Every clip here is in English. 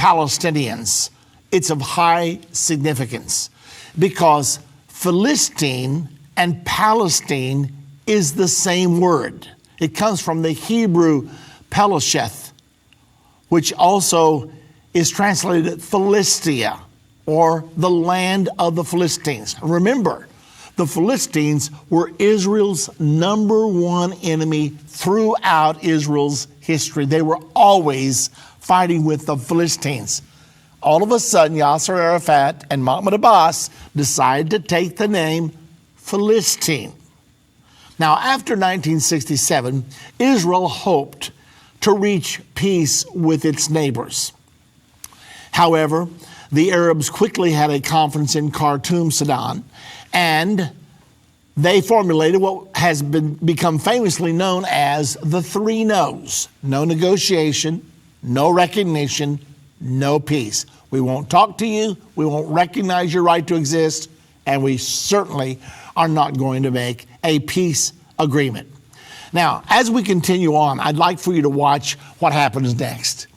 Palestinians, it's of high significance because Philistine and Palestine is the same word. It comes from the Hebrew Pelesheth, which also is translated Philistia, or the land of the Philistines. Remember, the Philistines were Israel's number one enemy throughout Israel's history. They were always fighting with the Philistines. All of a sudden, Yasser Arafat and Mahmoud Abbas decided to take the name Philistine. Now, after 1967, Israel hoped to reach peace with its neighbors. However, the Arabs quickly had a conference in Khartoum, Sudan, and they formulated what has become famously known as the three no's. No negotiation, no recognition, no peace. We won't talk to you, we won't recognize your right to exist, and we certainly are not going to make a peace agreement. Now, as we continue on, I'd like for you to watch what happens next.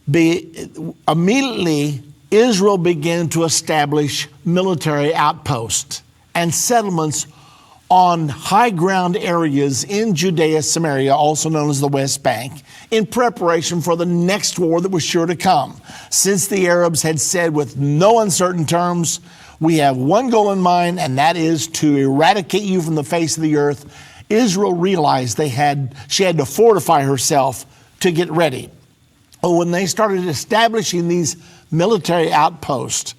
Immediately, Israel began to establish military outposts and settlements on high ground areas in Judea, Samaria, also known as the West Bank, in preparation for the next war that was sure to come. Since the Arabs had said with no uncertain terms, we have one goal in mind, and that is to eradicate you from the face of the earth, Israel realized she had to fortify herself to get ready. But when they started establishing these military outposts,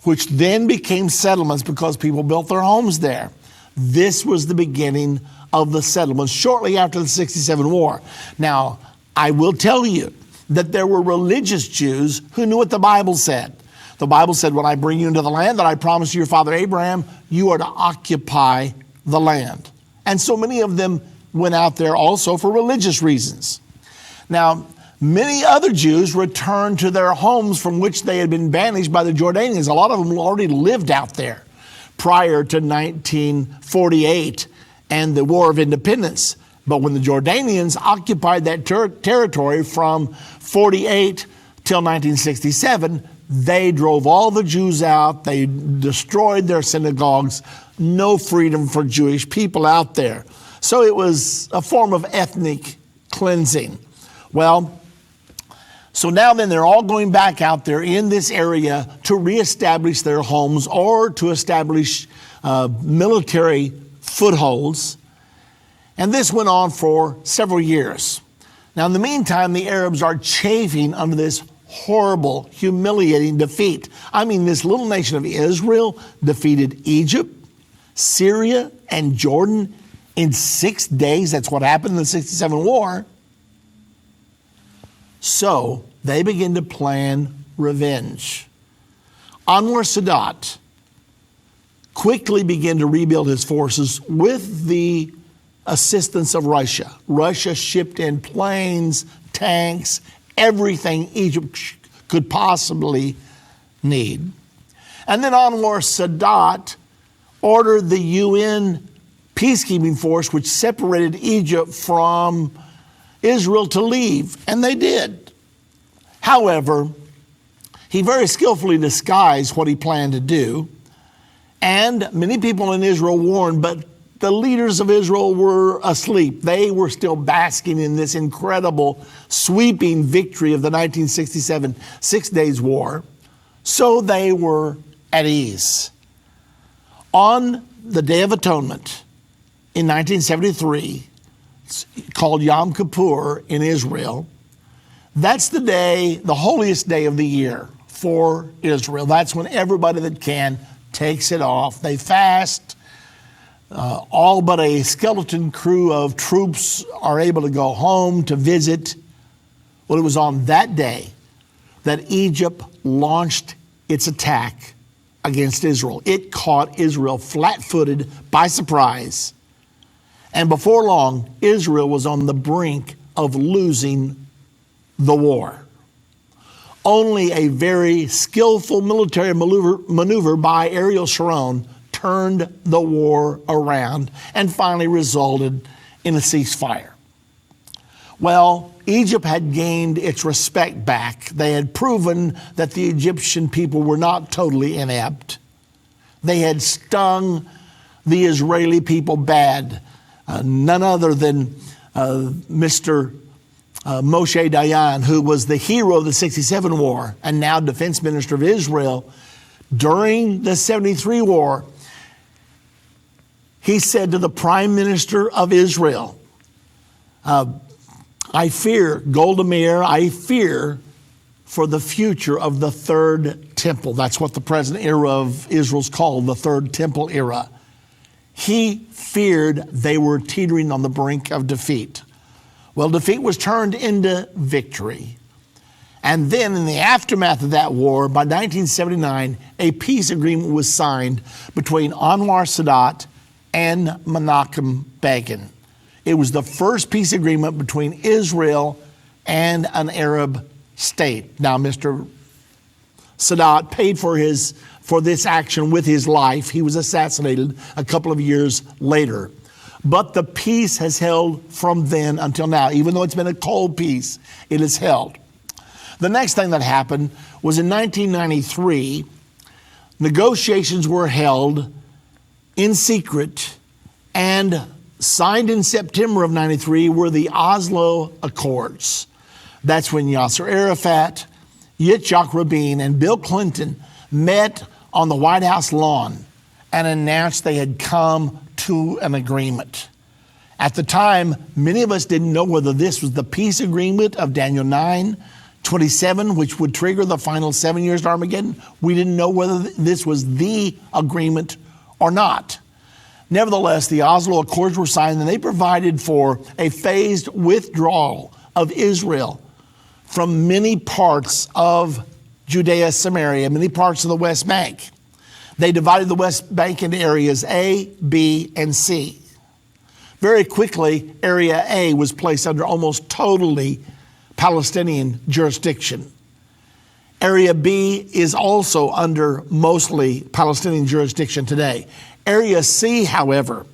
which then became settlements because people built their homes there, this was the beginning of the settlements shortly after the 67 war. Now, I will tell you that there were religious Jews who knew what the Bible said. The Bible said, when I bring you into the land that I promised your father Abraham, you are to occupy the land. And so many of them went out there also for religious reasons. Now, many other Jews returned to their homes from which they had been banished by the Jordanians. A lot of them already lived out there prior to 1948 and the War of Independence. But when the Jordanians occupied that territory from 48 till 1967, they drove all the Jews out. They destroyed their synagogues. No freedom for Jewish people out there. So it was a form of ethnic cleansing. Well, so now then they're all going back out there in this area to reestablish their homes or to establish military footholds. And this went on for several years. Now, in the meantime, the Arabs are chafing under this horrible, humiliating defeat. I mean, this little nation of Israel defeated Egypt, Syria, and Jordan in 6 days. That's what happened in the 67 war. So they begin to plan revenge. Anwar Sadat quickly began to rebuild his forces with the assistance of Russia. Russia shipped in planes, tanks, everything Egypt could possibly need. And then Anwar Sadat ordered the UN peacekeeping force, which separated Egypt from Israel, to leave, and they did. However, he very skillfully disguised what he planned to do, and many people in Israel warned, but the leaders of Israel were asleep. They were still basking in this incredible, sweeping victory of the 1967 Six Days War, so they were at ease. On the Day of Atonement in 1973, called Yom Kippur in Israel, that's the day, the holiest day of the year for Israel. That's when everybody that can takes it off. They fast. All but a skeleton crew of troops are able to go home to visit. Well, it was on that day that Egypt launched its attack against Israel. It caught Israel flat-footed by surprise. And before long, Israel was on the brink of losing the war. Only a very skillful military maneuver by Ariel Sharon turned the war around and finally resulted in a ceasefire. Well, Egypt had gained its respect back. They had proven that the Egyptian people were not totally inept. They had stung the Israeli people bad. None other than Mr. Moshe Dayan, who was the hero of the 67 war and now defense minister of Israel. During the 73 war, he said to the prime minister of Israel, I fear, Golda Meir, I fear for the future of the third temple. That's what the present era of Israel's called, the third temple era. He feared they were teetering on the brink of defeat. Well, defeat was turned into victory. And then in the aftermath of that war, by 1979, a peace agreement was signed between Anwar Sadat and Menachem Begin. It was the first peace agreement between Israel and an Arab state. Now, Mr. Sadat paid for this action with his life. He was assassinated a couple of years later. But the peace has held from then until now. Even though it's been a cold peace, it has held. The next thing that happened was in 1993, negotiations were held in secret, and signed in September of 93 were the Oslo Accords. That's when Yasser Arafat, Yitzhak Rabin, and Bill Clinton met on the White House lawn and announced they had come to an agreement. At the time, many of us didn't know whether this was the peace agreement of Daniel 9:27, which would trigger the final 7 years to Armageddon. We didn't know whether this was the agreement or not. Nevertheless, the Oslo Accords were signed, and they provided for a phased withdrawal of Israel from many parts of Judea, Samaria, many parts of the West Bank. They divided the West Bank into areas A, B, and C. Very quickly, Area A was placed under almost totally Palestinian jurisdiction. Area B is also under mostly Palestinian jurisdiction today. Area C, however,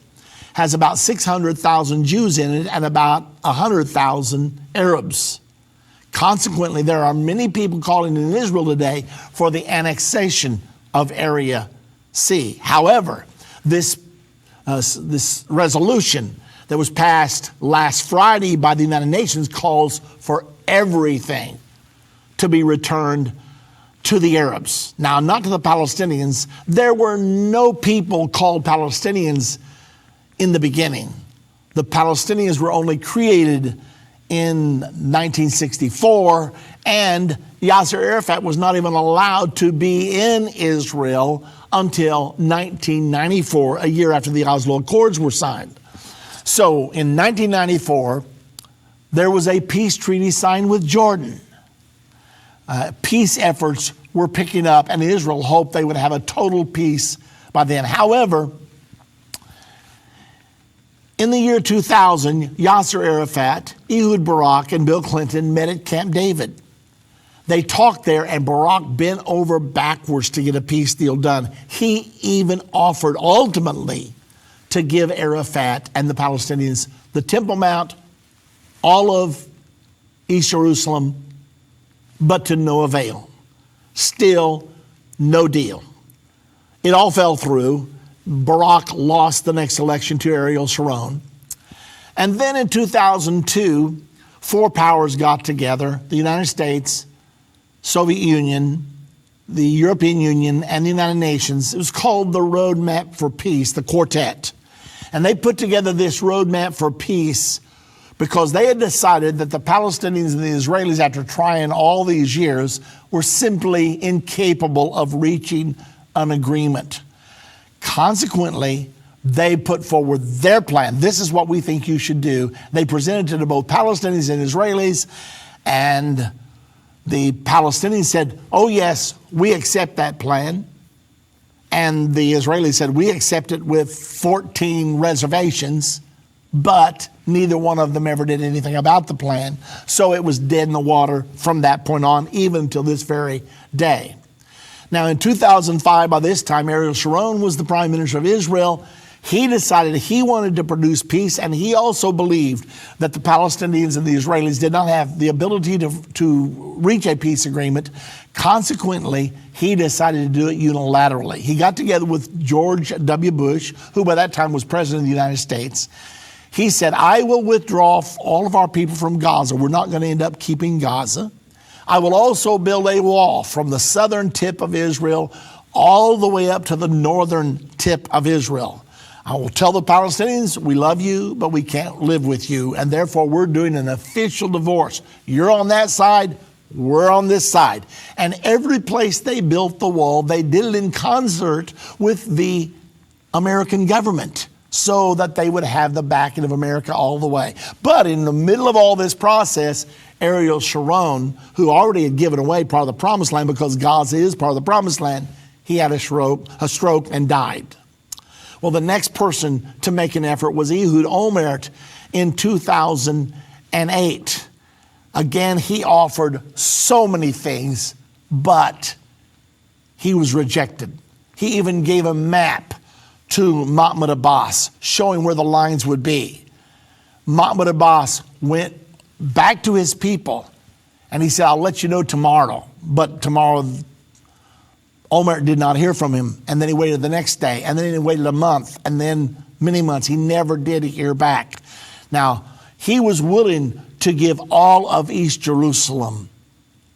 has about 600,000 Jews in it and about 100,000 Arabs. Consequently, there are many people calling in Israel today for the annexation of Area C. However, this resolution that was passed last Friday by the United Nations calls for everything to be returned to the Arabs. Now, not to the Palestinians. There were no people called Palestinians in the beginning. The Palestinians were only created in 1964, and Yasser Arafat was not even allowed to be in Israel until 1994, a year after the Oslo Accords were signed. So in 1994, there was a peace treaty signed with Jordan. Peace efforts were picking up, and Israel hoped they would have a total peace by then. However, in the year 2000, Yasser Arafat, Ehud Barak, and Bill Clinton met at Camp David. They talked there, and Barak bent over backwards to get a peace deal done. He even offered ultimately to give Arafat and the Palestinians the Temple Mount, all of East Jerusalem, but to no avail. Still, no deal. It all fell through. Barak lost the next election to Ariel Sharon. And then in 2002, four powers got together: the United States, Soviet Union, the European Union, and the United Nations. It was called the Roadmap for Peace, the Quartet. And they put together this Roadmap for Peace because they had decided that the Palestinians and the Israelis, after trying all these years, were simply incapable of reaching an agreement. Consequently, they put forward their plan. This is what we think you should do. They presented it to both Palestinians and Israelis, and the Palestinians said, oh yes, we accept that plan. And the Israelis said, we accept it with 14 reservations, but neither one of them ever did anything about the plan. So it was dead in the water from that point on, even till this very day. Now in 2005, by this time, Ariel Sharon was the prime minister of Israel. He decided he wanted to produce peace, and he also believed that the Palestinians and the Israelis did not have the ability to reach a peace agreement. Consequently, he decided to do it unilaterally. He got together with George W. Bush, who by that time was president of the United States. He said, I will withdraw all of our people from Gaza. We're not going to end up keeping Gaza. I will also build a wall from the southern tip of Israel all the way up to the northern tip of Israel. I will tell the Palestinians, we love you, but we can't live with you. And therefore, we're doing an official divorce. You're on that side, we're on this side. And every place they built the wall, they did it in concert with the American government so that they would have the backing of America all the way. But in the middle of all this process, Ariel Sharon, who already had given away part of the promised land because Gaza is part of the promised land, he had a stroke and died. Well, the next person to make an effort was Ehud Olmert in 2008. Again, he offered so many things, but he was rejected. He even gave a map to Mahmoud Abbas, showing where the lines would be. Mahmoud Abbas went back to his people, and he said, I'll let you know tomorrow. But tomorrow, Olmert did not hear from him, and then he waited the next day, and then he waited a month, and then many months. He never did hear back. Now, he was willing to give all of East Jerusalem,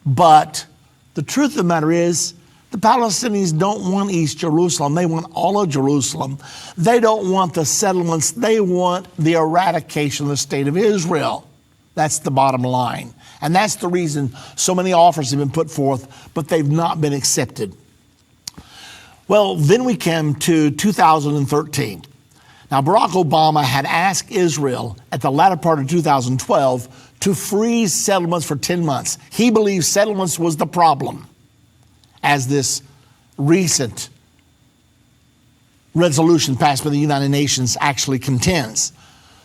but the truth of the matter is, the Palestinians don't want East Jerusalem. They want all of Jerusalem. They don't want the settlements. They want the eradication of the state of Israel. That's the bottom line. And that's the reason so many offers have been put forth, but they've not been accepted. Well, then we came to 2013. Now, Barack Obama had asked Israel at the latter part of 2012 to freeze settlements for 10 months. He believes settlements was the problem, as this recent resolution passed by the United Nations actually contends.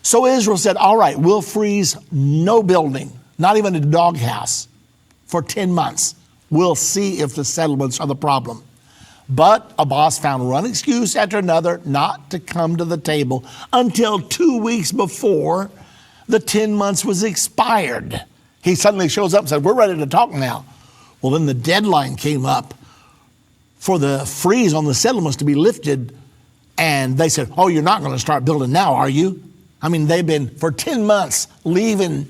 So Israel said, all right, we'll freeze no building, not even a doghouse, for 10 months. We'll see if the settlements are the problem. But Abbas found one excuse after another not to come to the table until 2 weeks before the 10 months was expired. He suddenly shows up and said, we're ready to talk now. Well, then the deadline came up for the freeze on the settlements to be lifted, and they said, oh, you're not going to start building now, are you? I mean, they've been for 10 months leaving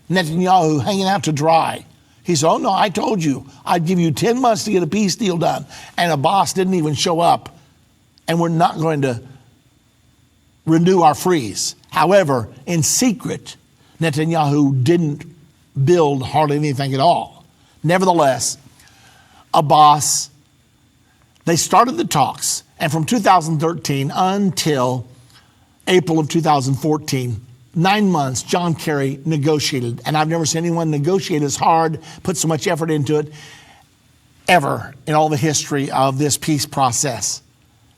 Netanyahu hanging out to dry. He said, oh, no, I told you I'd give you 10 months to get a peace deal done. And Abbas didn't even show up, and we're not going to renew our freeze. However, in secret, Netanyahu didn't build hardly anything at all. Nevertheless, Abbas, they started the talks, and from 2013 until April of 2014, 9 months, John Kerry negotiated. And I've never seen anyone negotiate as hard, put so much effort into it, ever in all the history of this peace process.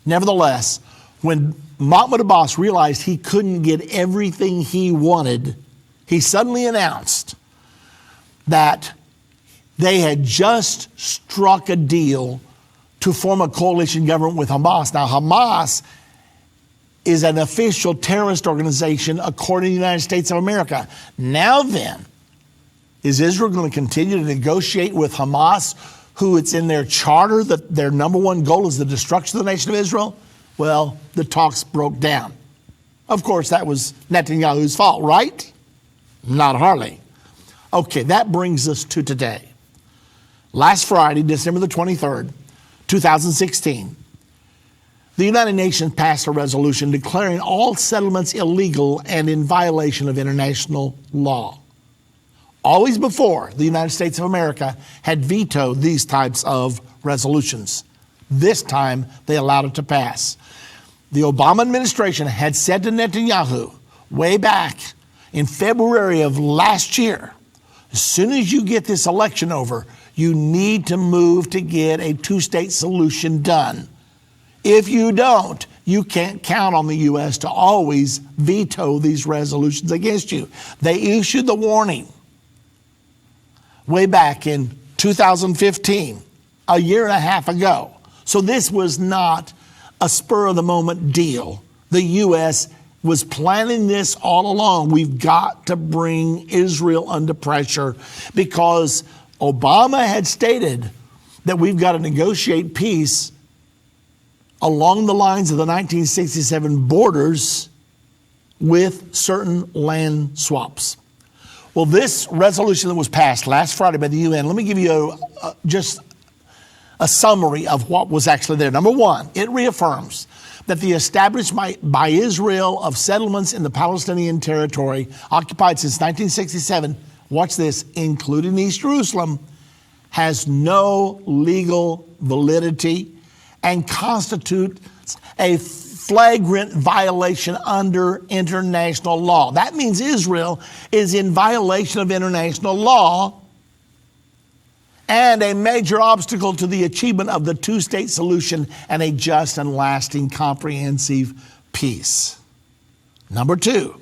Nevertheless, when Mahmoud Abbas realized he couldn't get everything he wanted, he suddenly announced that they had just struck a deal to form a coalition government with Hamas. Now, Hamas is an official terrorist organization according to the United States of America. Now then, is Israel going to continue to negotiate with Hamas, who it's in their charter that their number one goal is the destruction of the nation of Israel? Well, the talks broke down. Of course, that was Netanyahu's fault, right? Not hardly. Okay, that brings us to today. Last Friday, December the 23rd, 2016, the United Nations passed a resolution declaring all settlements illegal and in violation of international law. Always before, the United States of America had vetoed these types of resolutions. This time, they allowed it to pass. The Obama administration had said to Netanyahu way back in February of last year, as soon as you get this election over, you need to move to get a two-state solution done. If you don't, you can't count on the U.S. to always veto these resolutions against you. They issued the warning way back in 2015, a year and a half ago. So this was not a spur-of-the-moment deal. The U.S. was planning this all along. We've got to bring Israel under pressure because Obama had stated that we've got to negotiate peace along the lines of the 1967 borders with certain land swaps. Well, this resolution that was passed last Friday by the UN, let me give you just a summary of what was actually there. Number one, it reaffirms that the establishment by Israel of settlements in the Palestinian territory occupied since 1967, watch this, including East Jerusalem, has no legal validity and constitutes a flagrant violation under international law. That means Israel is in violation of international law and a major obstacle to the achievement of the two-state solution and a just and lasting comprehensive peace. Number two,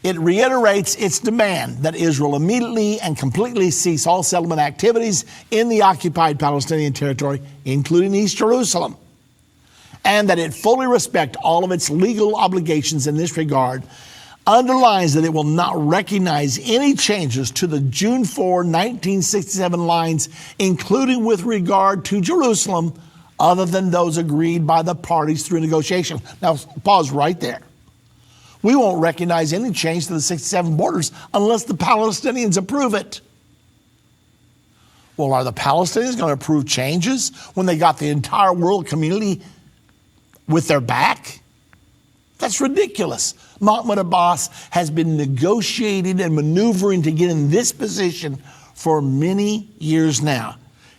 it reiterates its demand that Israel immediately and completely cease all settlement activities in the occupied Palestinian territory, including East Jerusalem, and that it fully respect all of its legal obligations in this regard, underlines that it will not recognize any changes to the June 4, 1967 lines, including with regard to Jerusalem, other than those agreed by the parties through negotiation. Now, pause right there. We won't recognize any change to the 67 borders unless the Palestinians approve it. Well, are the Palestinians going to approve changes when they got the entire world community with their back? That's ridiculous. Mahmoud Abbas has been negotiating and maneuvering to get in this position for many years now.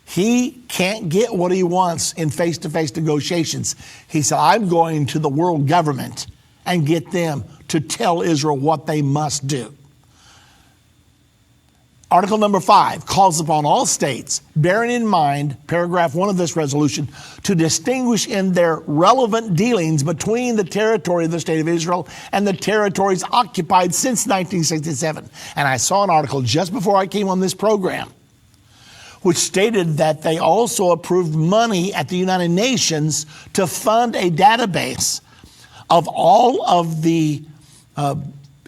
He can't get what he wants in face-to-face negotiations. He said, I'm going to the world government and get them to tell Israel what they must do. Article number 5 calls upon all states, bearing in mind paragraph 1 of this resolution, to distinguish in their relevant dealings between the territory of the state of Israel and the territories occupied since 1967. And I saw an article just before I came on this program, which stated that they also approved money at the United Nations to fund a database of all of the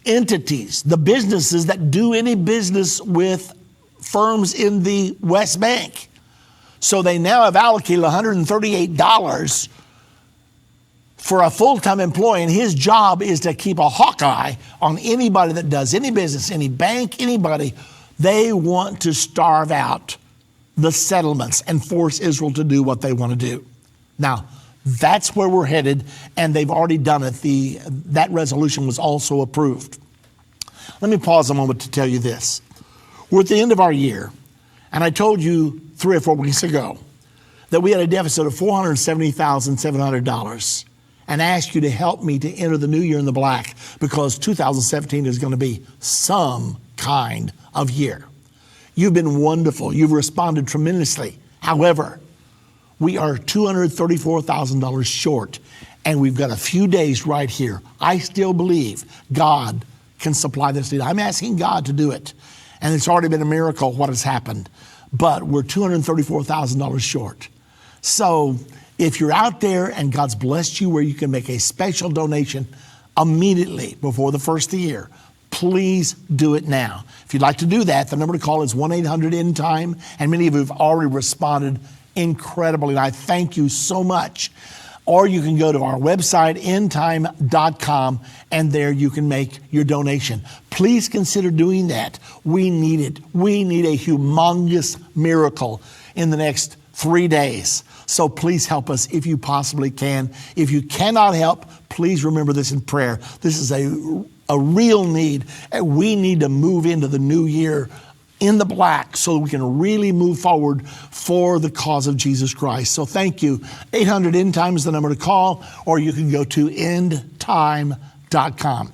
entities, the businesses that do any business with firms in the West Bank. So they now have allocated $138 for a full-time employee, and his job is to keep a hawk eye on anybody that does any business, any bank, anybody. They want to starve out the settlements and force Israel to do what they want to do. Now, that's where we're headed, and they've already done it. That resolution was also approved. Let me pause a moment to tell you this. We're at the end of our year, and I told you 3 or 4 weeks ago that we had a deficit of $470,700 and asked you to help me to enter the new year in the black because 2017 is going to be some kind of year. You've been wonderful. You've responded tremendously. However, we are $234,000 short, and we've got a few days right here. I still believe God can supply this need. I'm asking God to do it, and it's already been a miracle what has happened, but we're $234,000 short. So if you're out there and God's blessed you where you can make a special donation immediately before the first of the year, please do it now. If you'd like to do that, the number to call is 1-800-Endtime, and many of you have already responded incredibly, and I thank you so much. Or you can go to our website, endtime.com, and there you can make your donation. Please consider doing that. We need it. We need a humongous miracle in the next 3 days. So please help us if you possibly can. If you cannot help, please remember this in prayer. This is a real need. We need to move into the new year in the black so that we can really move forward for the cause of Jesus Christ. So thank you. 800-Endtime is the number to call, or you can go to endtime.com.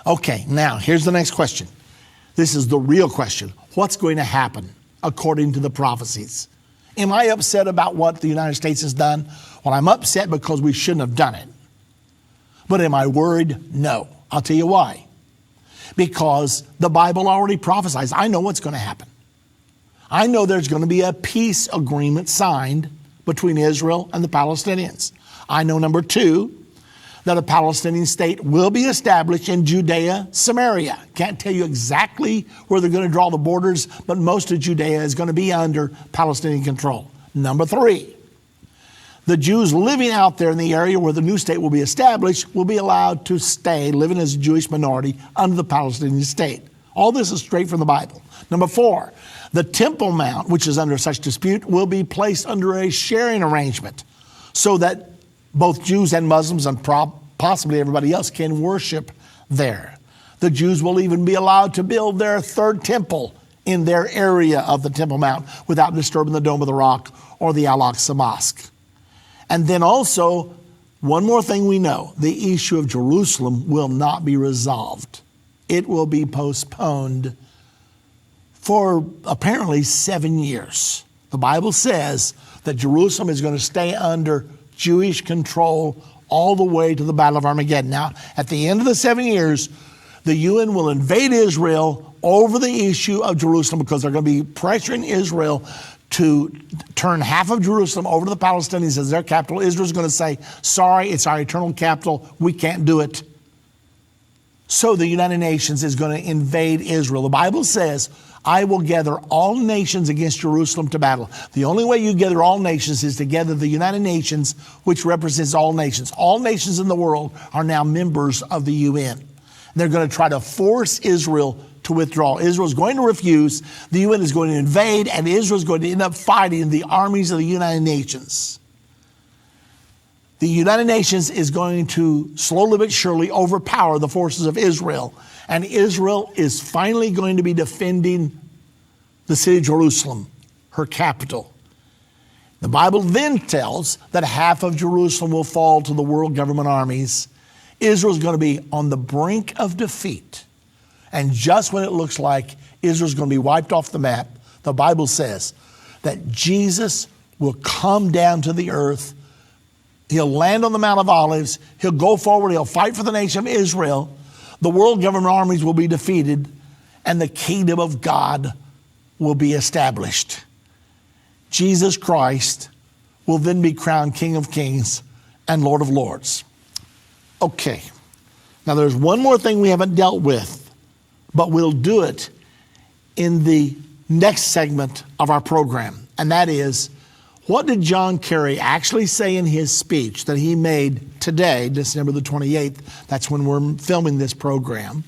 Okay, now here's the next question. This is the real question. What's going to happen according to the prophecies? Am I upset about what the United States has done? Well, I'm upset because we shouldn't have done it. But am I worried? No. I'll tell you why. Because the Bible already prophesies. I know what's going to happen. I know there's going to be a peace agreement signed between Israel and the Palestinians. I know, number 2, that a Palestinian state will be established in Judea, Samaria. Can't tell you exactly where they're going to draw the borders, but most of Judea is going to be under Palestinian control. Number 3, the Jews living out there in the area where the new state will be established will be allowed to stay living as a Jewish minority under the Palestinian state. All this is straight from the Bible. Number 4, the Temple Mount, which is under such dispute, will be placed under a sharing arrangement so that both Jews and Muslims and possibly everybody else can worship there. The Jews will even be allowed to build their third temple in their area of the Temple Mount without disturbing the Dome of the Rock or the Al-Aqsa Mosque. And then also, one more thing we know, the issue of Jerusalem will not be resolved. It will be postponed for apparently 7 years. The Bible says that Jerusalem is going to stay under Jewish control all the way to the Battle of Armageddon. Now, at the end of the 7 years, the UN will invade Israel over the issue of Jerusalem because they're going to be pressuring Israel to turn half of Jerusalem over to the Palestinians as their capital. Israel's going to say, sorry, it's our eternal capital. We can't do it. So the United Nations is going to invade Israel. The Bible says, I will gather all nations against Jerusalem to battle. The only way you gather all nations is to gather the United Nations, which represents all nations. All nations in the world are now members of the UN. They're going to try to force Israel to withdraw. Israel's going to refuse. The UN is going to invade, and Israel's going to end up fighting the armies of the United Nations. The United Nations is going to slowly but surely overpower the forces of Israel. And Israel is finally going to be defending the city of Jerusalem, her capital. The Bible then tells that half of Jerusalem will fall to the world government armies. Israel's going to be on the brink of defeat. And just when it looks like Israel's going to be wiped off the map, the Bible says that Jesus will come down to the earth. He'll land on the Mount of Olives. He'll go forward. He'll fight for the nation of Israel. The world government armies will be defeated, and the kingdom of God will be established. Jesus Christ will then be crowned King of Kings and Lord of Lords. Okay. Now there's one more thing we haven't dealt with, but we'll do it in the next segment of our program. And that is, what did John Kerry actually say in his speech that he made today, December the 28th? That's when we're filming this program.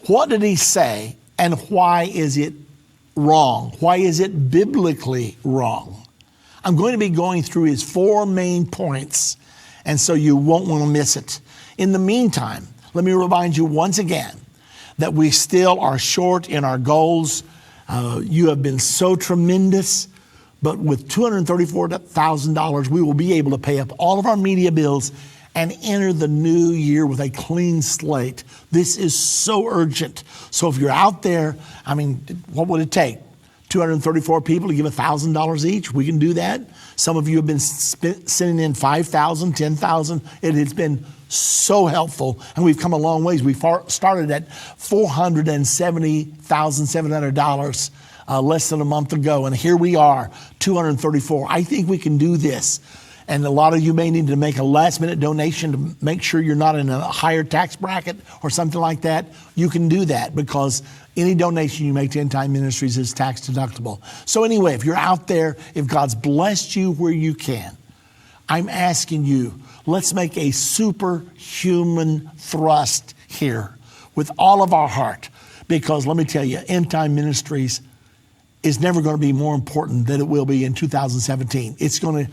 What did he say, and why is it wrong? Why is it biblically wrong? I'm going to be going through his 4 main points, and so you won't want to miss it. In the meantime, let me remind you once again that we still are short in our goals. You have been so tremendous. But with $234,000, we will be able to pay up all of our media bills and enter the new year with a clean slate. This is so urgent. So if you're out there, I mean, what would it take? 234 people to give $1,000 each? We can do that. Some of you have been sending in $5,000, $10,000. It has been so helpful, and we've come a long ways. We started at $470,700 less than a month ago, and here we are, 234. I think we can do this. And a lot of you may need to make a last-minute donation to make sure you're not in a higher tax bracket or something like that. You can do that because any donation you make to Endtime Ministries is tax deductible. So anyway, if you're out there, if God's blessed you where you can, I'm asking you, let's make a superhuman thrust here with all of our heart. Because let me tell you, Endtime Ministries is never going to be more important than it will be in 2017. It's going to,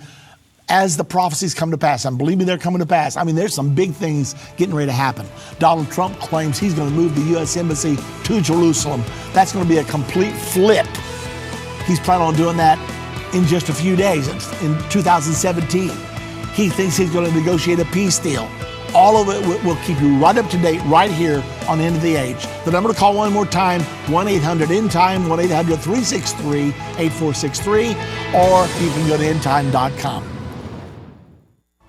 as the prophecies come to pass, and believe me, they're coming to pass. I mean, there's some big things getting ready to happen. Donald Trump claims he's going to move the U.S. Embassy to Jerusalem. That's going to be a complete flip. He's planning on doing that in just a few days, in 2017. He thinks he's going to negotiate a peace deal. All of it will keep you right up to date right here on End of the Age. The number to call one more time, 1-800-ENDTIME, 1-800-363-8463, or you can go to endtime.com.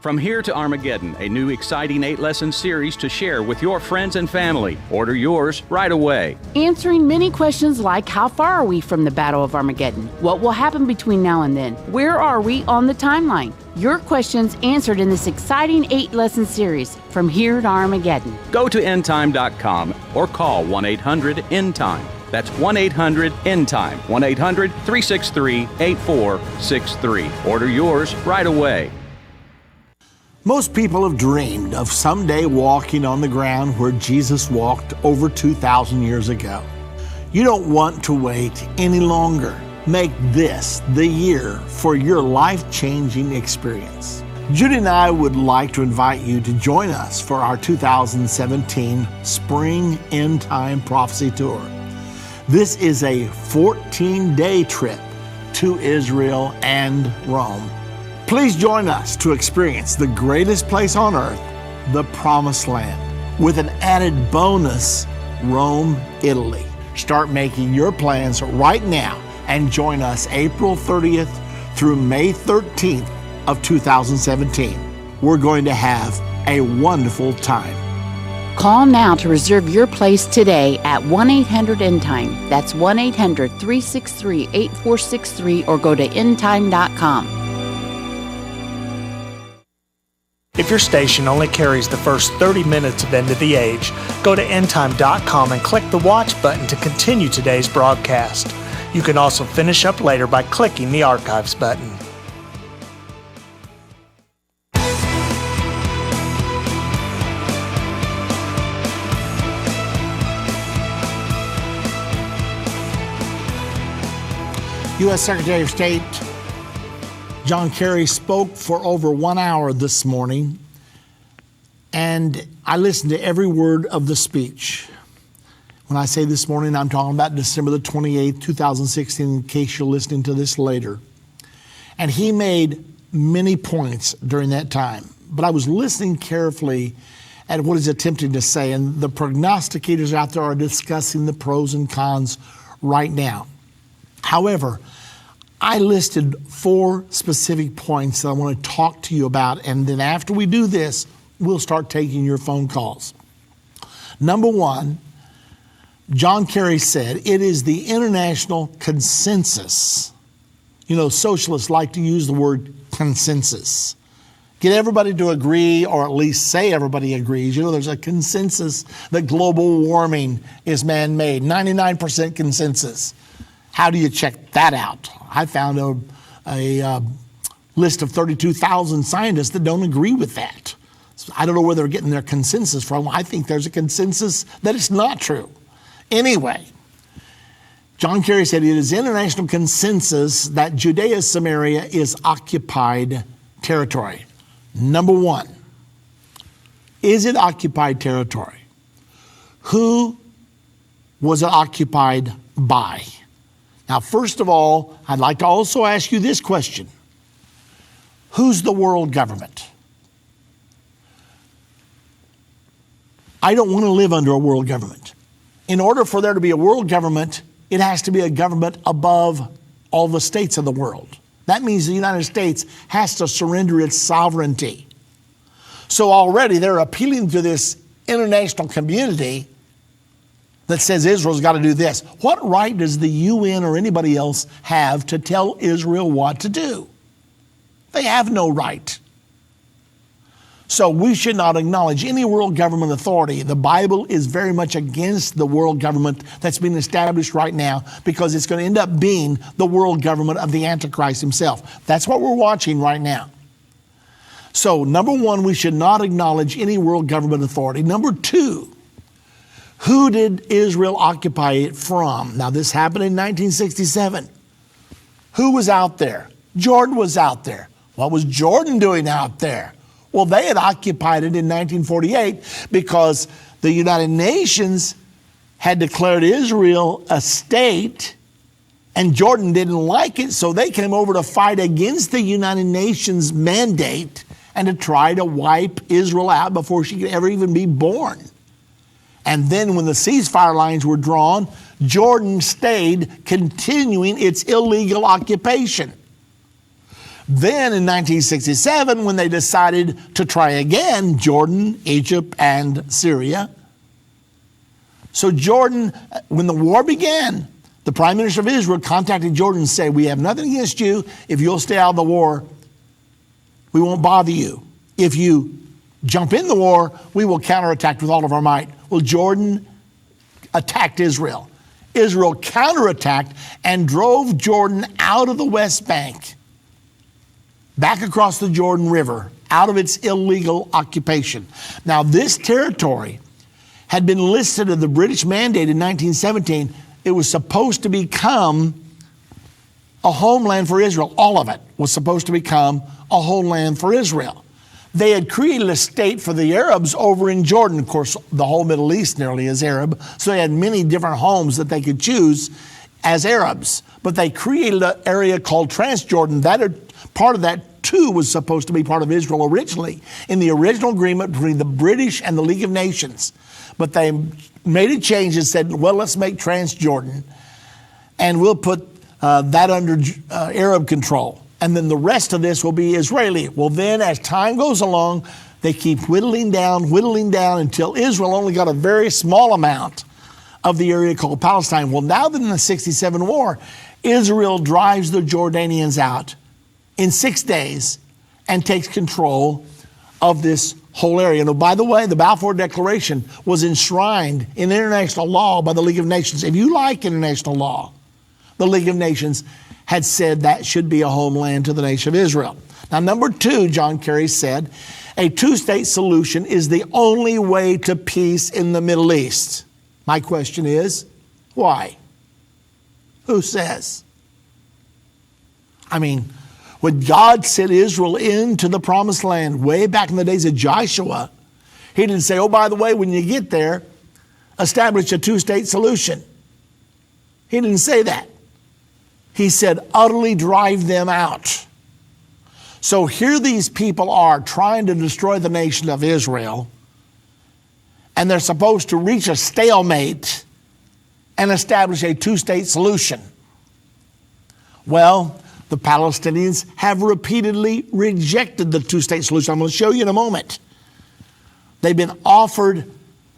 From Here to Armageddon, a new exciting 8-lesson series to share with your friends and family. Order yours right away. Answering many questions like, how far are we from the Battle of Armageddon? What will happen between now and then? Where are we on the timeline? Your questions answered in this exciting 8-lesson series, From Here to Armageddon. Go to endtime.com or call 1-800-ENDTIME. That's 1-800-ENDTIME, 1-800-363-8463. Order yours right away. Most people have dreamed of someday walking on the ground where Jesus walked over 2,000 years ago. You don't want to wait any longer. Make this the year for your life-changing experience. Judy and I would like to invite you to join us for our 2017 Spring End Time Prophecy Tour. This is a 14-day trip to Israel and Rome. Please join us to experience the greatest place on earth, the Promised Land, with an added bonus, Rome, Italy. Start making your plans right now and join us April 30th through May 13th of 2017. We're going to have a wonderful time. Call now to reserve your place today at 1-800-ENDTIME. That's 1-800-363-8463 or go to endtime.com. If your station only carries the first 30 minutes of End of the Age, go to endtime.com and click the watch button to continue today's broadcast. You can also finish up later by clicking the archives button. U.S. Secretary of State John Kerry spoke for over 1 hour this morning, and I listened to every word of the speech. When I say this morning, I'm talking about December the 28th, 2016, in case you're listening to this later. And he made many points during that time. But I was listening carefully at what he's attempting to say, and the prognosticators out there are discussing the pros and cons right now. However, I listed 4 specific points that I want to talk to you about, and then after we do this, we'll start taking your phone calls. Number 1, John Kerry said, it is the international consensus. You know, socialists like to use the word consensus. Get everybody to agree, or at least say everybody agrees. You know, there's a consensus that global warming is man-made, 99% consensus. How do you check that out? I found a list of 32,000 scientists that don't agree with that. So I don't know where they're getting their consensus from. I think there's a consensus that it's not true. Anyway, John Kerry said it is international consensus that Judea Samaria is occupied territory. Number 1, is it occupied territory? Who was it occupied by? Now, first of all, I'd like to also ask you this question. Who's the world government? I don't want to live under a world government. In order for there to be a world government, it has to be a government above all the states of the world. That means the United States has to surrender its sovereignty. So already they're appealing to this international community that says Israel's got to do this. What right does the UN or anybody else have to tell Israel what to do? They have no right. So we should not acknowledge any world government authority. The Bible is very much against the world government that's being established right now, because it's going to end up being the world government of the Antichrist himself. That's what we're watching right now. So number 1, we should not acknowledge any world government authority. Number 2, who did Israel occupy it from? Now, this happened in 1967. Who was out there? Jordan was out there. What was Jordan doing out there? Well, they had occupied it in 1948 because the United Nations had declared Israel a state, and Jordan didn't like it, so they came over to fight against the United Nations mandate and to try to wipe Israel out before she could ever even be born. And then when the ceasefire lines were drawn, Jordan stayed, continuing its illegal occupation. Then in 1967, when they decided to try again, Jordan, Egypt, and Syria. So Jordan, when the war began, the Prime Minister of Israel contacted Jordan and said, we have nothing against you if you'll stay out of the war. We won't bother you. If you jump in the war, we will counterattack with all of our might. Well, Jordan attacked Israel. Israel counterattacked and drove Jordan out of the West Bank, back across the Jordan River, out of its illegal occupation. Now, this territory had been listed in the British Mandate in 1917. It was supposed to become a homeland for Israel. All of it was supposed to become a homeland for Israel. They had created a state for the Arabs over in Jordan. Of course, the whole Middle East nearly is Arab, so they had many different homes that they could choose as Arabs. But they created an area called Transjordan. Part of that, too, was supposed to be part of Israel originally, in the original agreement between the British and the League of Nations. But they made a change and said, well, let's make Transjordan, and we'll put that under Arab control. And then the rest of this will be Israeli. Well, then as time goes along, they keep whittling down until Israel only got a very small amount of the area called Palestine. Well, now that in the 67 war, Israel drives the Jordanians out in 6 days and takes control of this whole area. Now, by the way, the Balfour Declaration was enshrined in international law by the League of Nations. If you like international law, the League of Nations had said that should be a homeland to the nation of Israel. Now, number two, John Kerry said, a two-state solution is the only way to peace in the Middle East. My question is, why? Who says? I mean, when God sent Israel into the promised land way back in the days of Joshua, he didn't say, oh, by the way, when you get there, establish a two-state solution. He didn't say that. He said, utterly drive them out. So here these people are trying to destroy the nation of Israel, and they're supposed to reach a stalemate and establish a two-state solution. Well, the Palestinians have repeatedly rejected the two-state solution. I'm going to show you in a moment. They've been offered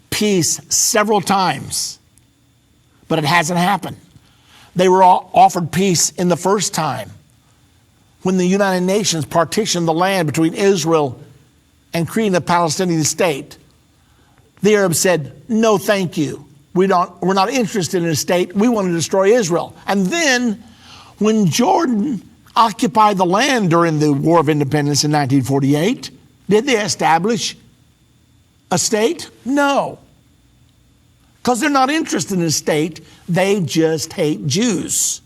peace several times, but it hasn't happened. They were offered peace in the first time when the United Nations partitioned the land between Israel and creating a Palestinian state. The Arabs said, no, thank you. We're not interested in a state. We want to destroy Israel. And then when Jordan occupied the land during the War of Independence in 1948, did they establish a state? No. Because they're not interested in a state, they just hate Jews.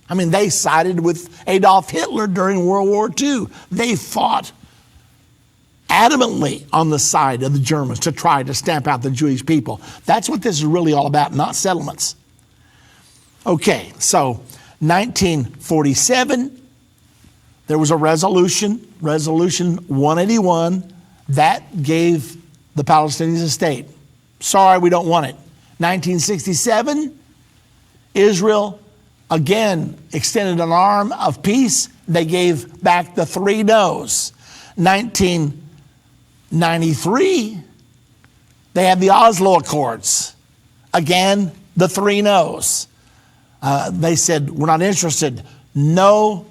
I mean, they sided with Adolf Hitler during World War II. They fought adamantly on the side of the Germans to try to stamp out the Jewish people. That's what this is really all about, not settlements. Okay, so 1947, there was a resolution 181, that gave the Palestinians a state. Sorry, we don't want it. 1967, Israel again extended an arm of peace. They gave back the 3 no's. 1993, they had the Oslo Accords. Again, the 3 no's. They said, we're not interested. No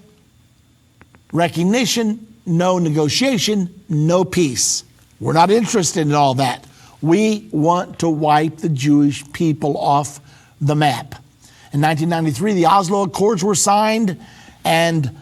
recognition, no negotiation, no peace. We're not interested in all that. We want to wipe the Jewish people off the map. In 1993, the Oslo Accords were signed, and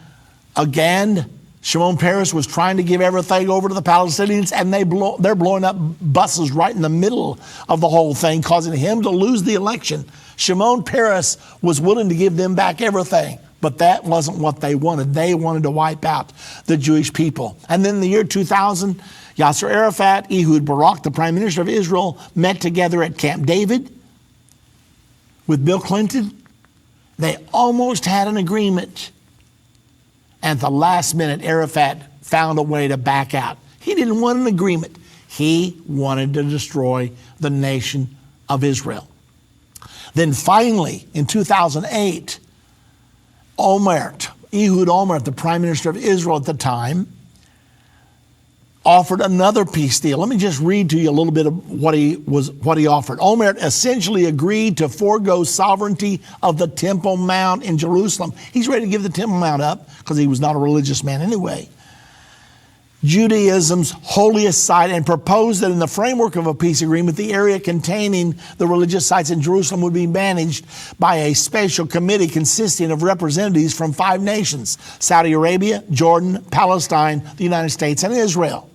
again, Shimon Peres was trying to give everything over to the Palestinians, and they're blowing up buses right in the middle of the whole thing, causing him to lose the election. Shimon Peres was willing to give them back everything, but that wasn't what they wanted. They wanted to wipe out the Jewish people. And then in the year 2000, Yasser Arafat, Ehud Barak, the Prime Minister of Israel, met together at Camp David with Bill Clinton. They almost had an agreement. And at the last minute, Arafat found a way to back out. He didn't want an agreement. He wanted to destroy the nation of Israel. Then finally, in 2008, Ehud Olmert, the Prime Minister of Israel at the time, offered another peace deal. Let me just read to you a little bit of what he offered. Olmert essentially agreed to forego sovereignty of the Temple Mount in Jerusalem. He's ready to give the Temple Mount up because he was not a religious man anyway. Judaism's holiest site and proposed that in the framework of a peace agreement, the area containing the religious sites in Jerusalem would be managed by a special committee consisting of representatives from 5 nations: Saudi Arabia, Jordan, Palestine, the United States, and Israel.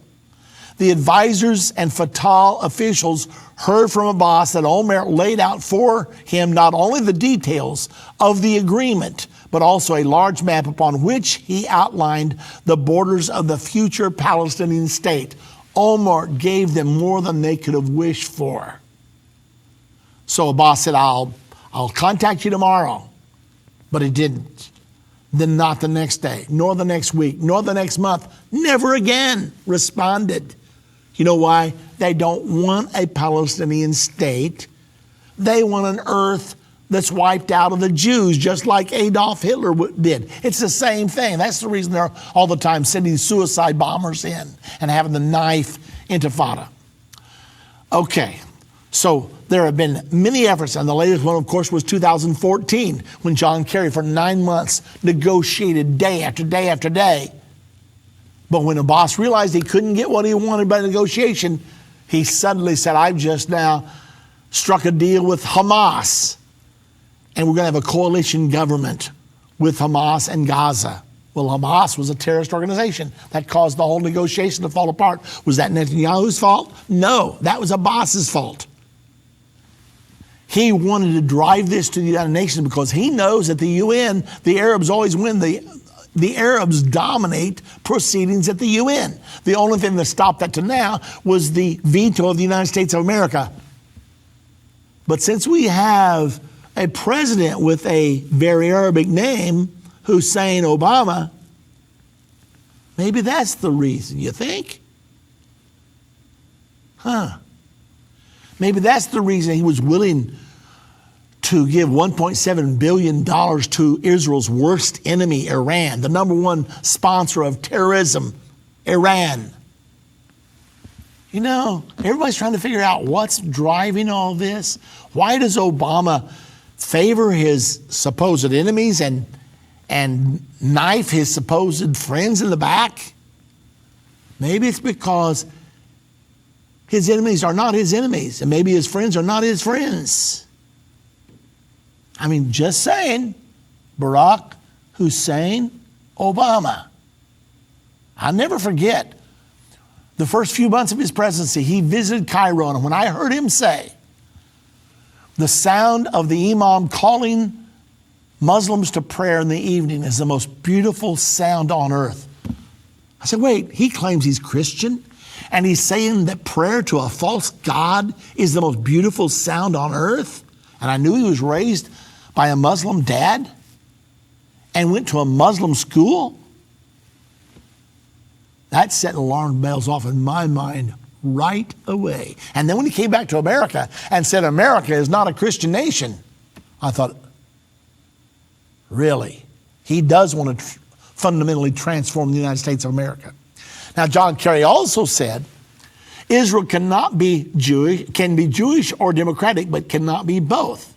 The advisors and Fatah officials heard from Abbas that Omer laid out for him not only the details of the agreement, but also a large map upon which he outlined the borders of the future Palestinian state. Omer gave them more than they could have wished for. So Abbas said, I'll contact you tomorrow. But he didn't. Then not the next day, nor the next week, nor the next month. Never again responded. You know why? They don't want a Palestinian state. They want an earth that's wiped out of the Jews, just like Adolf Hitler did. It's the same thing. That's the reason they're all the time sending suicide bombers in and having the knife intifada. Okay, so there have been many efforts, and the latest one, of course, was 2014, when John Kerry, for 9 months, negotiated day after day after day. But when Abbas realized he couldn't get what he wanted by negotiation, he suddenly said, I've just now struck a deal with Hamas, and we're going to have a coalition government with Hamas and Gaza. Well, Hamas was a terrorist organization. That caused the whole negotiation to fall apart. Was that Netanyahu's fault? No, that was Abbas's fault. He wanted to drive this to the United Nations because he knows that the UN, the Arabs always win. The Arabs dominate proceedings at the UN. The only thing that stopped that to now was the veto of the United States of America. But since we have a president with a very Arabic name, Hussein Obama, maybe that's the reason, you think? Maybe that's the reason he was willing to give $1.7 billion to Israel's worst enemy, Iran, the number one sponsor of terrorism, Iran. You know, everybody's trying to figure out what's driving all this. Why does Obama favor his supposed enemies and knife his supposed friends in the back? Maybe it's because his enemies are not his enemies, and maybe his friends are not his friends. I mean, just saying, Barack Hussein Obama. I'll never forget the first few months of his presidency, he visited Cairo, and when I heard him say, the sound of the imam calling Muslims to prayer in the evening is the most beautiful sound on earth. I said, wait, he claims he's Christian, and he's saying that prayer to a false God is the most beautiful sound on earth? And I knew he was raised by a Muslim dad and went to a Muslim school. That set alarm bells off in my mind right away. And then when he came back to America and said America is not a Christian nation, I thought, really? He does want to fundamentally transform the United States of America. Now, John Kerry also said Israel cannot be Jewish, can be Jewish or democratic, but cannot be both.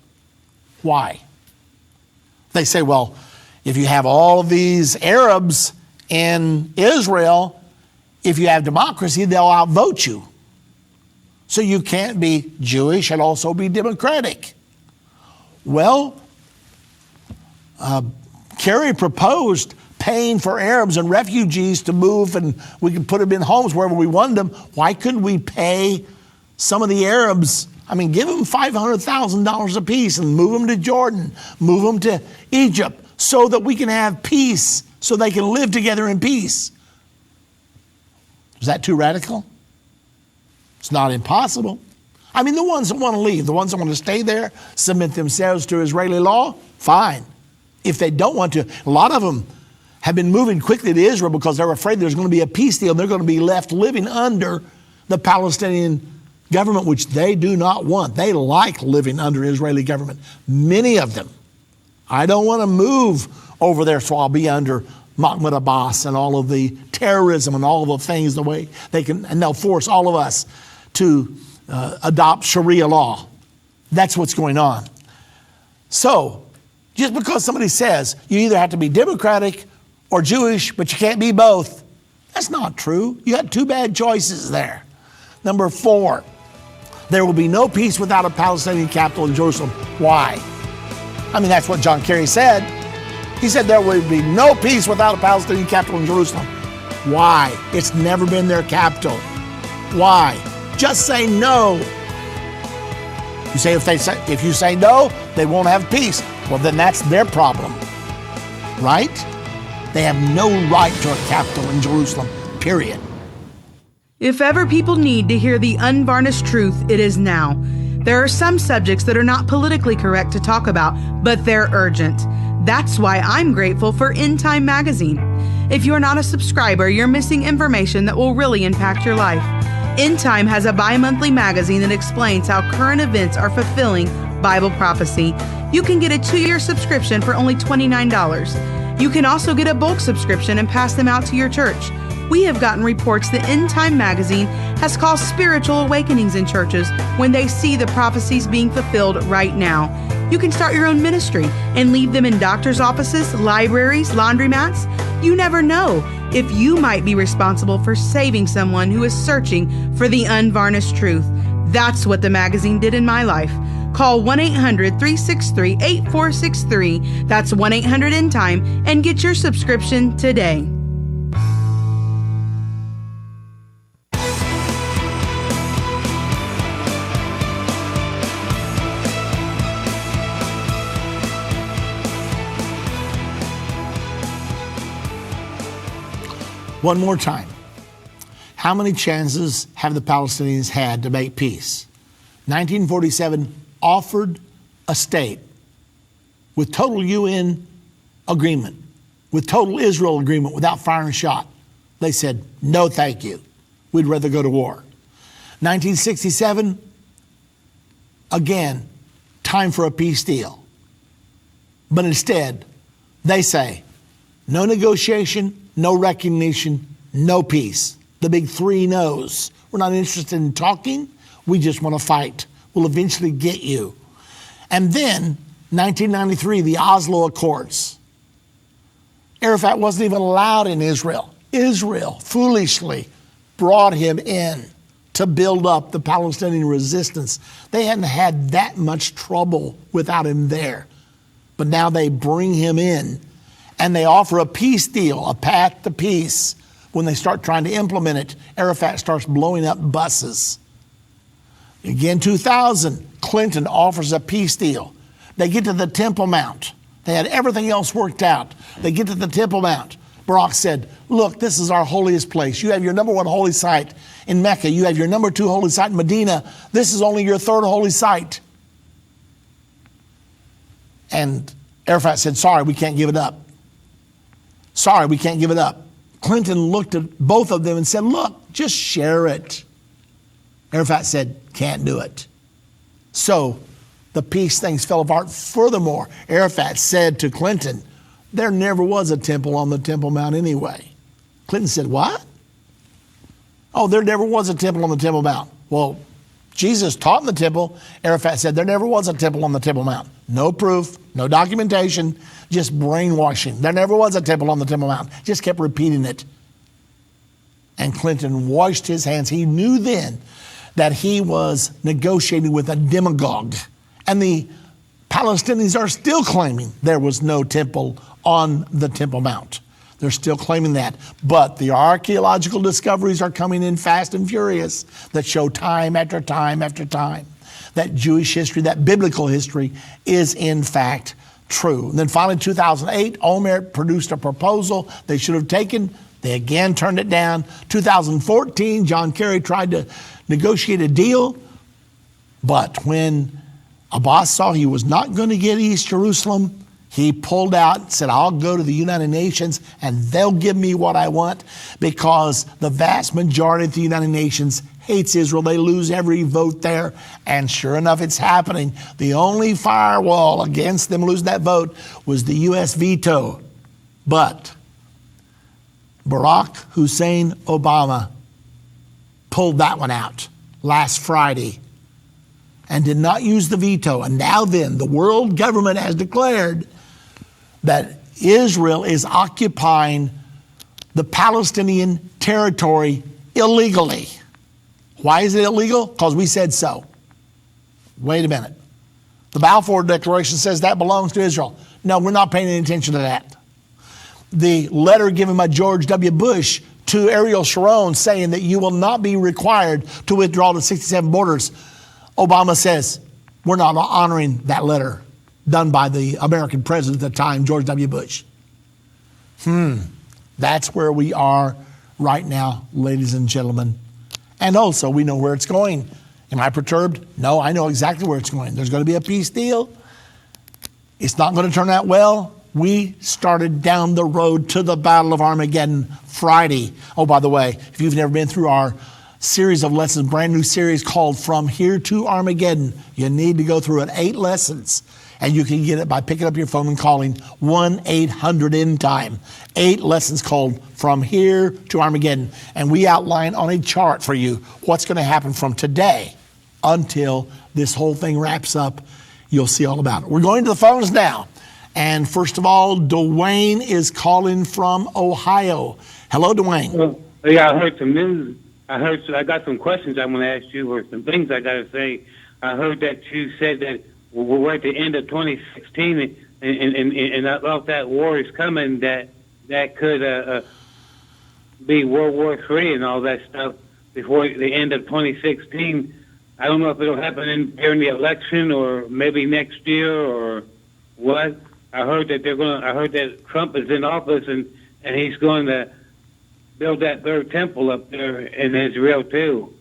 Why? They say, well, if you have all of these Arabs in Israel, if you have democracy, they'll outvote you. So you can't be Jewish and also be democratic. Well, Kerry proposed paying for Arabs and refugees to move, and we could put them in homes wherever we wanted them. Why couldn't we pay some of the Arabs? I mean, give them $500,000 apiece and move them to Jordan, move them to Egypt, so that we can have peace, so they can live together in peace. Is that too radical? It's not impossible. I mean, the ones that want to leave, the ones that want to stay there, submit themselves to Israeli law, fine. If they don't want to, a lot of them have been moving quickly to Israel because they're afraid there's going to be a peace deal and they're going to be left living under the Palestinian government, which they do not want. They like living under Israeli government. Many of them. I don't want to move over there, so I'll be under Mahmoud Abbas and all of the terrorism and all of the things the way they can, and they'll force all of us to adopt Sharia law. That's what's going on. So, just because somebody says you either have to be democratic or Jewish, but you can't be both, That's not true. You had two bad choices there. Number 4, there will be no peace without a Palestinian capital in Jerusalem. Why? I mean, that's what John Kerry said. He said there will be no peace without a Palestinian capital in Jerusalem. Why? It's never been their capital. Why? Just say no. You say if you say no, they won't have peace. Well, then that's their problem, right? They have no right to a capital in Jerusalem, period. If ever people need to hear the unvarnished truth, it is now. There are some subjects that are not politically correct to talk about, but they're urgent. That's why I'm grateful for Endtime magazine. If you're not a subscriber, you're missing information that will really impact your life. Endtime has a bi-monthly magazine that explains how current events are fulfilling Bible prophecy. You can get a 2-year subscription for only $29. You can also get a bulk subscription and pass them out to your church. We have gotten reports that Endtime magazine has caused spiritual awakenings in churches when they see the prophecies being fulfilled right now. You can start your own ministry and leave them in doctors' offices, libraries, laundromats. You never know if you might be responsible for saving someone who is searching for the unvarnished truth. That's what the magazine did in my life. Call 1-800-363-8463. That's 1-800-ENDTIME and get your subscription today. One more time. How many chances have the Palestinians had to make peace? 1947 offered a state with total UN agreement, with total Israel agreement without firing a shot. They said, no, thank you. We'd rather go to war. 1967, again, time for a peace deal. But instead, they say, no negotiation, no recognition, no peace. The big 3 no's. We're not interested in talking. We just want to fight. We'll eventually get you. And then, 1993, the Oslo Accords. Arafat wasn't even allowed in Israel. Israel foolishly brought him in to build up the Palestinian resistance. They hadn't had that much trouble without him there. But now they bring him in and they offer a peace deal, a path to peace. When they start trying to implement it, Arafat starts blowing up buses. Again, 2000, Clinton offers a peace deal. They get to the Temple Mount. They had everything else worked out. They get to the Temple Mount. Barack said, look, this is our holiest place. You have your number 1 holy site in Mecca. You have your number 2 holy site in Medina. This is only your 3rd holy site. And Arafat said, sorry, we can't give it up. Sorry, we can't give it up. Clinton looked at both of them and said, look, just share it. Arafat said, can't do it. So the peace things fell apart. Furthermore, Arafat said to Clinton, there never was a temple on the Temple Mount anyway. Clinton said, what? Oh, there never was a temple on the Temple Mount. Well, Jesus taught in the temple. Arafat said there never was a temple on the Temple Mount. No proof, no documentation, just brainwashing. There never was a temple on the Temple Mount. Just kept repeating it. And Clinton washed his hands. He knew then that he was negotiating with a demagogue. And the Palestinians are still claiming there was no temple on the Temple Mount. They're still claiming that. But the archaeological discoveries are coming in fast and furious that show time after time after time that Jewish history, that biblical history, is in fact true. And then finally, in 2008, Omer produced a proposal they should have taken. They again turned it down. 2014, John Kerry tried to negotiate a deal. But when Abbas saw he was not going to get East Jerusalem, he pulled out and said, I'll go to the United Nations and they'll give me what I want, because the vast majority of the United Nations hates Israel. They lose every vote there. And sure enough, it's happening. The only firewall against them losing that vote was the U.S. veto. But Barack Hussein Obama pulled that one out last Friday and did not use the veto. And now then, the world government has declared that Israel is occupying the Palestinian territory illegally. Why is it illegal? Because we said so. Wait a minute. The Balfour Declaration says that belongs to Israel. No, we're not paying any attention to that. The letter given by George W. Bush to Ariel Sharon saying that you will not be required to withdraw the 67 borders, Obama says, we're not honoring that letter done by the American president at the time, George W. Bush. That's where we are right now, ladies and gentlemen. And also, we know where it's going. Am I perturbed? No, I know exactly where it's going. There's going to be a peace deal. It's not going to turn out well. We started down the road to the Battle of Armageddon Friday. Oh, by the way, if you've never been through our series of lessons, brand new series called From Here to Armageddon, you need to go through it, 8 lessons. And you can get it by picking up your phone and calling 1-800-Endtime. 8 lessons called From Here to Armageddon. And we outline on a chart for you what's going to happen from today until this whole thing wraps up. You'll see all about it. We're going to the phones now. And first of all, Dwayne is calling from Ohio. Hello, Dwayne. Well, yeah, I heard some news. I got some questions I want to ask you, or some things I got to say. I heard that you said that we're at the end of 2016, and off that war is coming, that could be World War III and all that stuff before the end of 2016. I don't know if it'll happen during the election or maybe next year or what. I heard that Trump is in office and he's going to build that third temple up there in Israel too.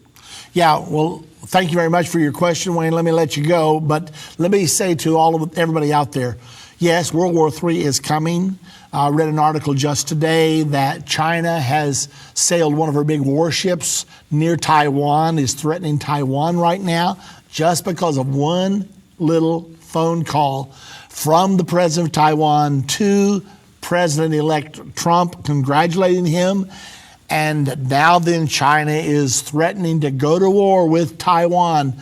Yeah, well, thank you very much for your question, Wayne. Let me let you go, but let me say to everybody out there, yes, World War III is coming. I read an article just today that China has sailed one of her big warships near Taiwan, is threatening Taiwan right now, just because of one little phone call from the president of Taiwan to President-elect Trump, congratulating him. And now then China is threatening to go to war with Taiwan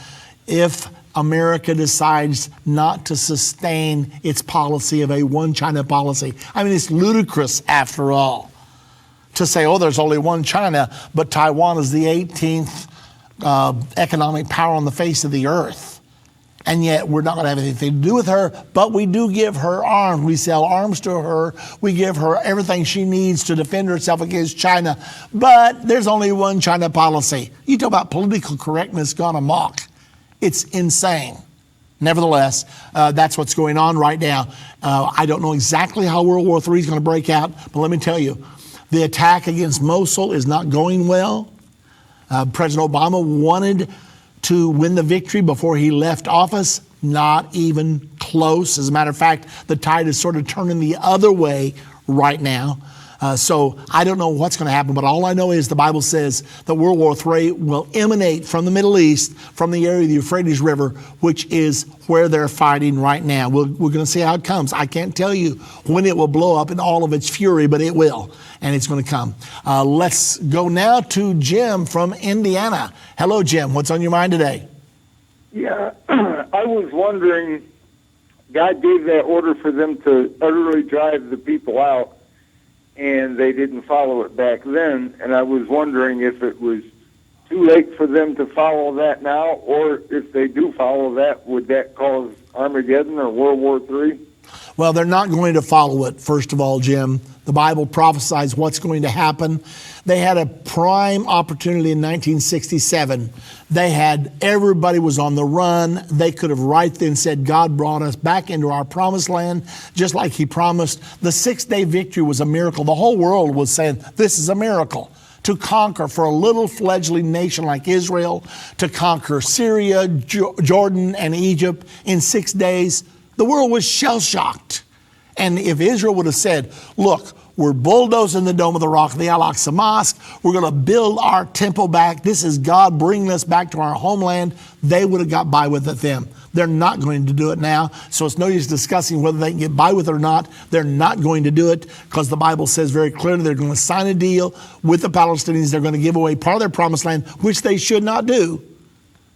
if America decides not to sustain its policy of a one China policy. I mean, it's ludicrous after all to say, oh, there's only one China, but Taiwan is the 18th economic power on the face of the earth. And yet we're not going to have anything to do with her, but we do give her arms. We sell arms to her. We give her everything she needs to defend herself against China. But there's only one China policy. You talk about political correctness gone amok. It's insane. Nevertheless, that's what's going on right now. I don't know exactly how World War III is going to break out, but let me tell you, the attack against Mosul is not going well. President Obama wanted to win the victory before he left office. Not even close. As a matter of fact, the tide is sort of turning the other way right now. So I don't know what's going to happen, but all I know is the Bible says that World War III will emanate from the Middle East, from the area of the Euphrates River, which is where they're fighting right now. We're going to see how it comes. I can't tell you when it will blow up in all of its fury, but it will, and it's going to come. Let's go now to Jim from Indiana. Hello, Jim. What's on your mind today? Yeah, I was wondering, God gave that order for them to utterly drive the people out, and they didn't follow it back then, and I was wondering if it was too late for them to follow that now, or if they do follow that, would that cause Armageddon or World War III? Well, they're not going to follow it, first of all, Jim. The Bible prophesies what's going to happen. They had a prime opportunity in 1967. Everybody was on the run. They could have right then said, God brought us back into our promised land, just like he promised. The 6-day victory was a miracle. The whole world was saying, this is a miracle. To conquer for a little fledgling nation like Israel, to conquer Syria, Jordan, and Egypt in 6 days, the world was shell-shocked. And if Israel would have said, look, we're bulldozing the Dome of the Rock, the Al-Aqsa Mosque, we're going to build our temple back, this is God bringing us back to our homeland, they would have got by with it then. They're not going to do it now, so it's no use discussing whether they can get by with it or not. They're not going to do it because the Bible says very clearly they're going to sign a deal with the Palestinians. They're going to give away part of their promised land, which they should not do,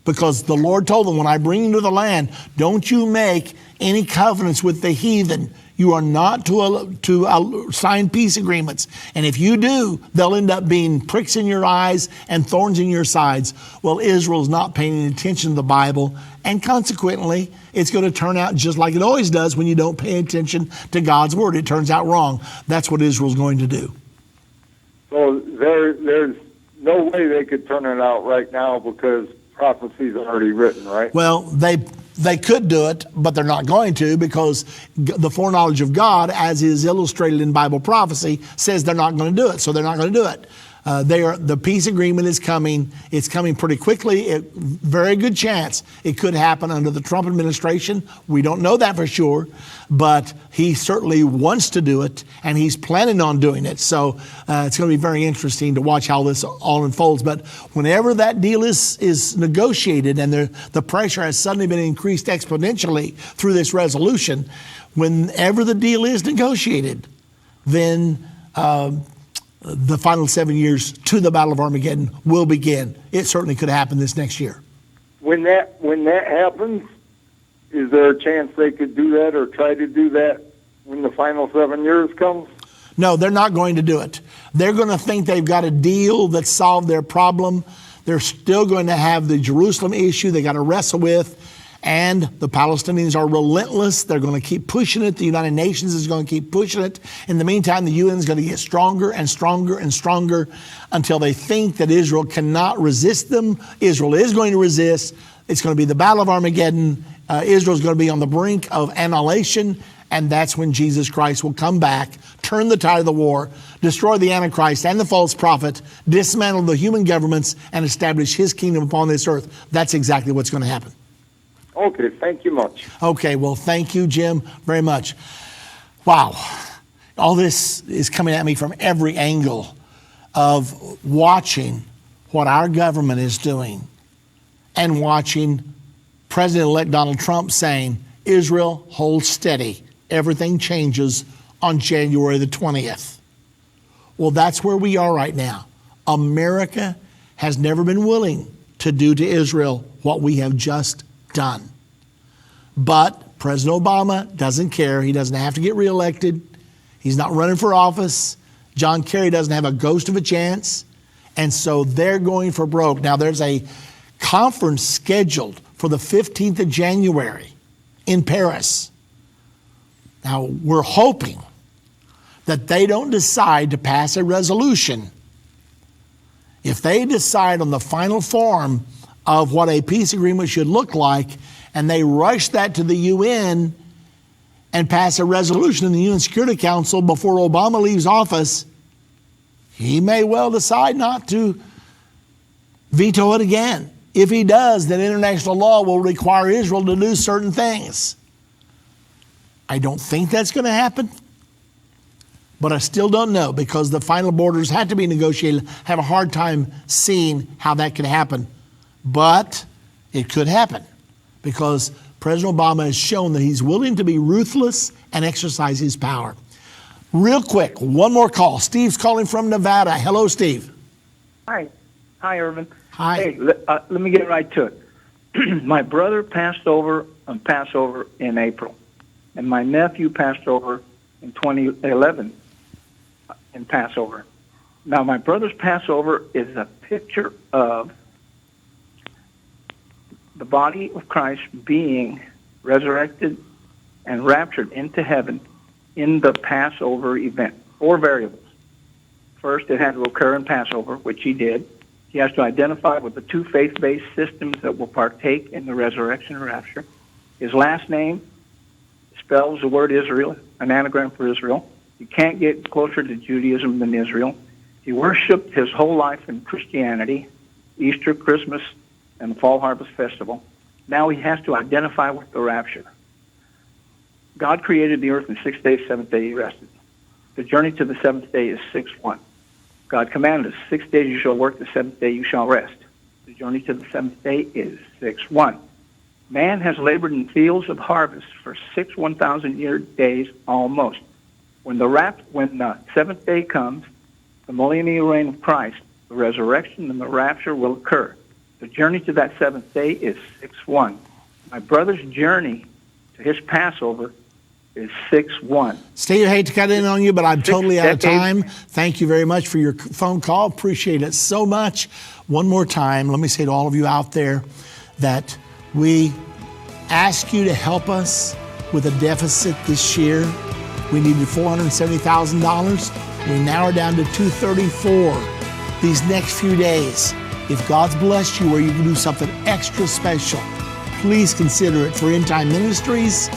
because the Lord told them, when I bring you to the land, don't you make any covenants with the heathen. You are not to sign peace agreements. And if you do, they'll end up being pricks in your eyes and thorns in your sides. Well, Israel's not paying attention to the Bible, and consequently, it's going to turn out just like it always does when you don't pay attention to God's word. It turns out wrong. That's what Israel's going to do. So there's no way they could turn it out right now because prophecy's already written, right? Well, they could do it, but they're not going to, because the foreknowledge of God, as is illustrated in Bible prophecy, says they're not going to do it. So they're not going to do it. The peace agreement is coming. It's coming pretty quickly. Very good chance it could happen under the Trump administration. We don't know that for sure, but he certainly wants to do it, and he's planning on doing it. So it's going to be very interesting to watch how this all unfolds. But whenever that deal is negotiated, and the pressure has suddenly been increased exponentially through this resolution, whenever the deal is negotiated, then the final 7 years to the Battle of Armageddon will begin. It certainly could happen this next year. When that happens, is there a chance they could do that or try to do that when the final 7 years comes? No, they're not going to do it. They're going to think they've got a deal that solved their problem. They're still going to have the Jerusalem issue they got to wrestle with. And the Palestinians are relentless. They're going to keep pushing it. The United Nations is going to keep pushing it. In the meantime, the UN is going to get stronger and stronger and stronger until they think that Israel cannot resist them. Israel is going to resist. It's going to be the Battle of Armageddon. Israel is going to be on the brink of annihilation. And that's when Jesus Christ will come back, turn the tide of the war, destroy the Antichrist and the false prophet, dismantle the human governments, and establish his kingdom upon this earth. That's exactly what's going to happen. Okay, thank you much. Okay, well, thank you, Jim, very much. Wow. All this is coming at me from every angle of watching what our government is doing and watching President-elect Donald Trump saying, Israel, hold steady. Everything changes on January the 20th. Well, that's where we are right now. America has never been willing to do to Israel what we have just done. But President Obama doesn't care. He doesn't have to get reelected. He's not running for office. John Kerry doesn't have a ghost of a chance. And so they're going for broke. Now, there's a conference scheduled for the 15th of January in Paris. Now, we're hoping that they don't decide to pass a resolution. If they decide on the final form of what a peace agreement should look like, and they rush that to the UN and pass a resolution in the UN Security Council before Obama leaves office, he may well decide not to veto it again. If he does, then international law will require Israel to do certain things. I don't think that's going to happen, but I still don't know, because the final borders had to be negotiated. I have a hard time seeing how that could happen. But it could happen, because President Obama has shown that he's willing to be ruthless and exercise his power. Real quick, one more call. Steve's calling from Nevada. Hello, Steve. Hi, Irvin. Hi. Hey, let me get right to it. My brother passed over on Passover in April, and my nephew passed over in 2011 in Passover. Now, my brother's Passover is a picture of the body of Christ being resurrected and raptured into heaven in the Passover event. 4 variables. First, it had to occur in Passover, which he did. He has to identify with the 2 faith-based systems that will partake in the resurrection and rapture. His last name spells the word Israel, an anagram for Israel. You can't get closer to Judaism than Israel. He worshiped his whole life in Christianity, Easter, Christmas, and the Fall Harvest Festival. Now he has to identify with the rapture. God created the earth in 6 days, 7th day he rested. The journey to the 7th day is 6-1. God commanded us, 6 days you shall work, the 7th day you shall rest. The journey to the 7th day is 6-1. Man has labored in fields of harvest for 6 1,000-year days almost. When the 7th day comes, the millennial reign of Christ, the resurrection and the rapture will occur. The journey to that 7th day is 6-1. My brother's journey to his Passover is 6-1. Steve, I hate to cut in on you, but I'm totally out of decades. time. Thank you very much for your phone call. Appreciate it so much. One more time, let me say to all of you out there that we ask you to help us with a deficit this year. We needed $470,000. We now are down to $234 these next few days. If God's blessed you where you can do something extra special, please consider it for Endtime Ministries,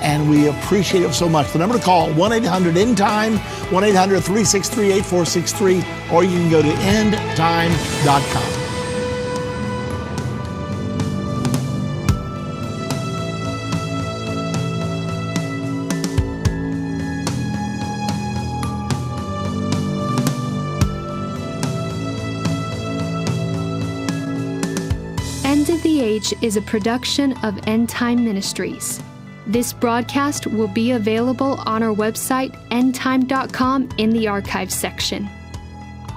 and we appreciate it so much. The number to call, 1-800-ENDTIME, 1-800-363-8463, or you can go to endtime.com. End of the Age is a production of Endtime Ministries. This broadcast will be available on our website, endtime.com, in the archives section.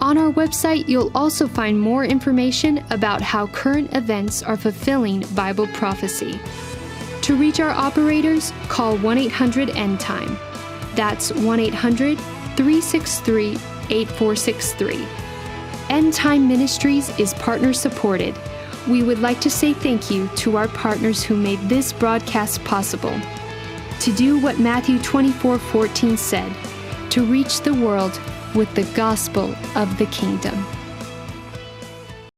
On our website, you'll also find more information about how current events are fulfilling Bible prophecy. To reach our operators, call 1-800-ENDTIME. That's 1-800-363-8463. Endtime Ministries is partner supported. We would like to say thank you to our partners who made this broadcast possible. To do what Matthew 24:14 said, to reach the world with the gospel of the kingdom.